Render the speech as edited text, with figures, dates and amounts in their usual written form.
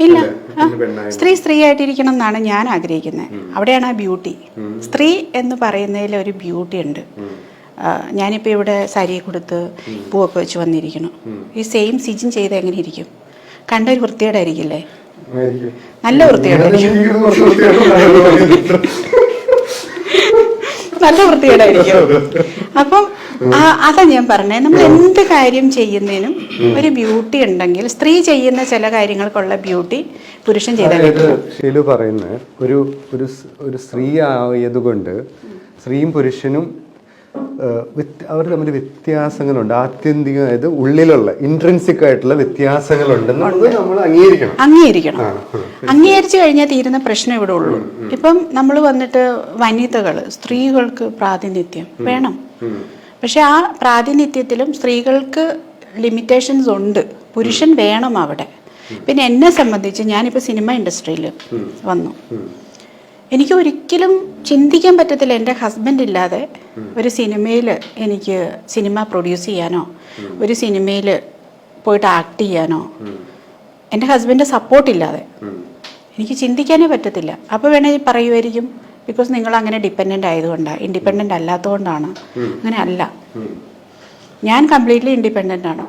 ഇല്ല. സ്ത്രീ സ്ത്രീ ആയിട്ടിരിക്കണം എന്നാണ് ഞാൻ ആഗ്രഹിക്കുന്നത്. അവിടെയാണ് ആ ബ്യൂട്ടി. സ്ത്രീ എന്ന് പറയുന്നതിൽ ഒരു ബ്യൂട്ടി ഉണ്ട്. ഞാനിപ്പോൾ ഇവിടെ സാരി കൊടുത്ത് പൂവൊക്കെ വെച്ച് വന്നിരിക്കണം. ഈ സെയിം സിജിൻ ചെയ്ത് എങ്ങനെ ഇരിക്കും? കണ്ടൊരു വൃത്തികേടായിരിക്കില്ലേ? നല്ല വൃത്തികേടായിരിക്കും. നല്ല വൃത്തികേടായിരിക്കും. അപ്പം അതാ ഞാൻ പറഞ്ഞത്, നമ്മൾ എന്ത് കാര്യം ചെയ്യുന്നതിനും ഒരു ബ്യൂട്ടി ഉണ്ടെങ്കിൽ സ്ത്രീ ചെയ്യുന്ന ചില കാര്യങ്ങൾക്കുള്ള ബ്യൂട്ടി പുരുഷൻ ചെയ്താൽ ഷീലു പറയുന്നത് ഒരു സ്ത്രീ ആയതുകൊണ്ട് സ്ത്രീയും പുരുഷനും അവർ തമ്മിൽ വ്യത്യാസങ്ങളുണ്ട്. ആത്യന്തികമായത് ഉള്ളിലുള്ള ഇൻട്രൻസിക് ആയിട്ടുള്ള വ്യത്യാസങ്ങളുണ്ടെന്ന് നമ്മൾ അംഗീകരിക്കണം. അംഗീകരിച്ചു കഴിഞ്ഞാൽ തീരുന്ന പ്രശ്നം ഇവിടെ ഉള്ളൂ. ഇപ്പം നമ്മൾ വന്നിട്ട് വനിതകൾ, സ്ത്രീകൾക്ക് പ്രാതിനിധ്യം വേണം. പക്ഷെ ആ പ്രാതിനിധ്യത്തിലും സ്ത്രീകൾക്ക് ലിമിറ്റേഷൻസ് ഉണ്ട്. പുരുഷൻ വേണം അവിടെ. പിന്നെ എന്നെ സംബന്ധിച്ച് ഞാനിപ്പോൾ സിനിമ ഇൻഡസ്ട്രിയിൽ വന്നു. എനിക്ക് ഒരിക്കലും ചിന്തിക്കാൻ പറ്റത്തില്ല എൻ്റെ ഹസ്ബൻഡ് ഇല്ലാതെ ഒരു സിനിമയിൽ എനിക്ക് സിനിമ പ്രൊഡ്യൂസ് ചെയ്യാനോ ഒരു സിനിമയിൽ പോയിട്ട് ആക്ട് ചെയ്യാനോ എൻ്റെ ഹസ്ബൻഡ് സപ്പോർട്ടില്ലാതെ എനിക്ക് ചിന്തിക്കാനേ പറ്റത്തില്ല. അപ്പോൾ വേണമെങ്കിൽ പറയുമായിരിക്കും, ബിക്കോസ് നിങ്ങൾ അങ്ങനെ ഡിപ്പെൻഡൻ്റ് ആയതുകൊണ്ടാണ്, ഇൻഡിപെൻഡൻ്റ് അല്ലാത്തതുകൊണ്ടാണ്. അങ്ങനെ അല്ല, ഞാൻ കംപ്ലീറ്റ്ലി ഇൻഡിപെൻഡൻ്റ് ആണ്.